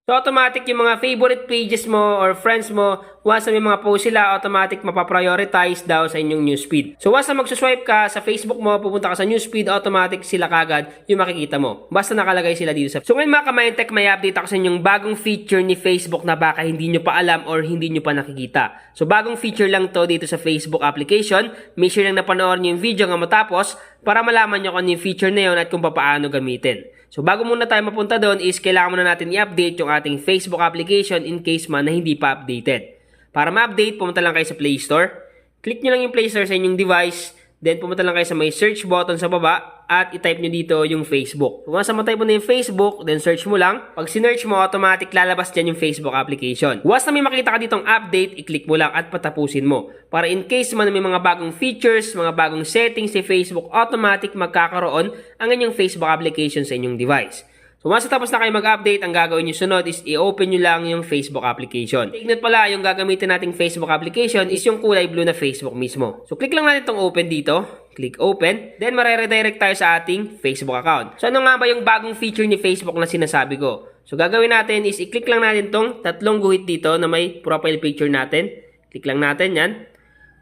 So automatic yung mga favorite pages mo or friends mo, once na may mga post sila, automatic mapaprioritize daw sa inyong newsfeed. So once na magsuswipe ka sa Facebook mo, pupunta ka sa newsfeed, automatic sila kagad yung makikita mo. Basta nakalagay sila dito sa... So ngayon mga ka-Mindtech, may update ako sa inyong bagong feature ni Facebook na baka hindi nyo pa alam or hindi nyo pa nakikita. So bagong feature lang to dito sa Facebook application. Make sure lang na panoorin nyo yung video nga matapos para malaman nyo kung ano yung feature na yun at kung paano gamitin. So bago muna tayo mapunta doon is kailangan muna natin i-update yung ating Facebook application in case man na hindi pa updated. Para ma-update, pumunta lang kayo sa Play Store. Click nyo lang yung Play Store sa inyong device. Then pumunta lang kayo sa may search button sa baba at i-type nyo dito yung Facebook. Kung nasa ma-type mo na yung Facebook, then search mo lang. Pag sinearch mo, automatic lalabas dyan yung Facebook application. Once na may makita ka ditong update, i-click mo lang at patapusin mo. Para in case man may mga bagong features, mga bagong settings si Facebook, automatic magkakaroon ang inyong Facebook application sa inyong device. So once tapos na kayo mag-update, ang gagawin nyo sunod is i-open nyo lang yung Facebook application. Take note pala, yung gagamitin nating Facebook application is yung kulay blue na Facebook mismo. So click lang natin itong open dito. Click open. Then mareredirect tayo sa ating Facebook account. So ano nga ba yung bagong feature ni Facebook na sinasabi ko? So gagawin natin is i-click lang natin tong tatlong guhit dito na may profile picture natin. Click lang natin yan.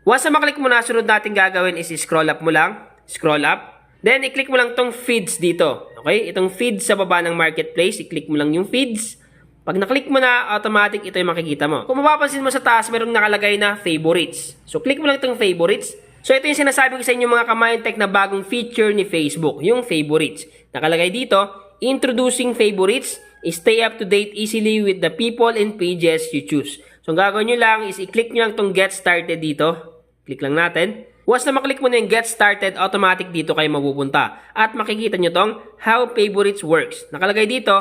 Once na maklik mo na, sunod natin gagawin is i-scroll up mo lang. Scroll up. Then, i-click mo lang tong feeds dito. Okay? Itong feeds sa baba ng marketplace, i-click mo lang yung feeds. Pag na-click mo na, automatic ito yung makikita mo. Kung mapapansin mo sa taas, mayroong nakalagay na favorites. So, click mo lang itong favorites. So, ito yung sinasabi ko sa inyo mga ka-Mindtech na bagong feature ni Facebook, yung favorites. Nakalagay dito, introducing favorites, stay up to date easily with the people and pages you choose. So, ang gagawin nyo lang is i-click nyo lang itong get started dito. Click lang natin. Once na maklik mo na yung get started, automatic dito kayo mapupunta. At makikita nyo tong how favorites works. Nakalagay dito,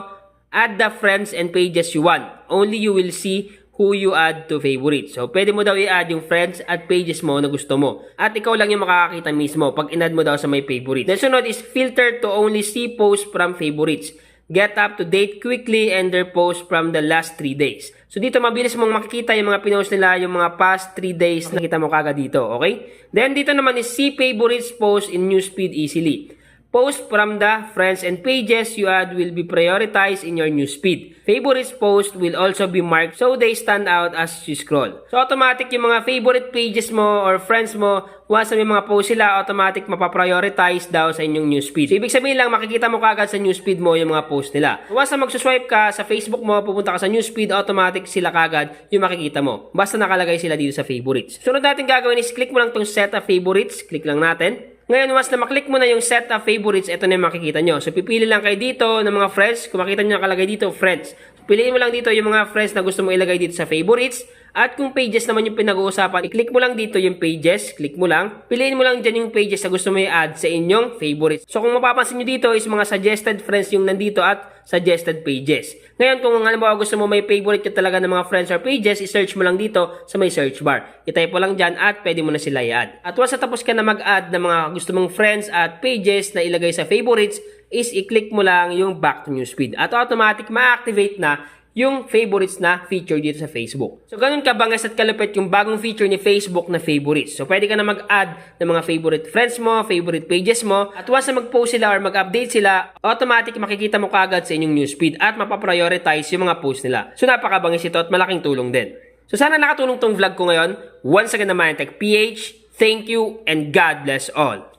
add the friends and pages you want. Only you will see who you add to favorites. So, pwede mo daw i-add yung friends at pages mo na gusto mo. At ikaw lang yung makakakita mismo pag in-add mo daw sa may favorites. Then sunod is filter to only see posts from favorites. Get up to date quickly and their posts from the last 3 days. So dito mabilis mong makikita yung mga pinost nila, yung mga past 3 days na nakita mo kagad dito, okay? Then dito naman is see favorites post in newsfeed easily. Post from the friends and pages you add will be prioritized in your newsfeed. Favorites post will also be marked so they stand out as you scroll. So automatic yung mga favorite pages mo or friends mo, once na may mga post sila, automatic mapaprioritize daw sa inyong newsfeed. So ibig sabihin lang, makikita mo kagad sa newsfeed mo yung mga post nila. Once na magsuswipe ka sa Facebook mo, pupunta ka sa newsfeed, automatic sila kagad yung makikita mo. Basta nakalagay sila dito sa favorites. Sunod natin gagawin is click mo lang tong set of favorites. Click lang natin. Ngayon, once na maklik mo na yung set of favorites, ito na yung makikita nyo. So, pipili lang kayo dito ng mga friends. Kung makita nyo nakalagay dito, friends. So, piliin mo lang dito yung mga friends na gusto mo ilagay dito sa favorites. At kung pages naman yung pinag-uusapan, i-click mo lang dito yung pages. Click mo lang. Piliin mo lang dyan yung pages na gusto mo i-add sa inyong favorites. So, kung mapapansin nyo dito is mga suggested friends yung nandito at suggested pages. Ngayon, kung halimbawa gusto mo may favorite ka talaga ng mga friends or pages, i-search mo lang dito sa may search bar. I-type mo lang dyan at pwede mo na sila i-add. At once na tapos ka na mag-add ng mga gusto mong friends at pages na ilagay sa favorites, is i-click mo lang yung back to newsfeed. At automatic ma-activate na yung favorites na feature dito sa Facebook. So, ganun kabangas at kalupit yung bagong feature ni Facebook na favorites. So, pwede ka na mag-add ng mga favorite friends mo, favorite pages mo, at once na mag-post sila or mag-update sila, automatic makikita mo kagad sa inyong newsfeed at mapaprioritize yung mga post nila. So, napakabangis ito at malaking tulong din. So, sana nakatulong tong vlog ko ngayon. Once again naman, Mindtech PH, thank you and God bless all.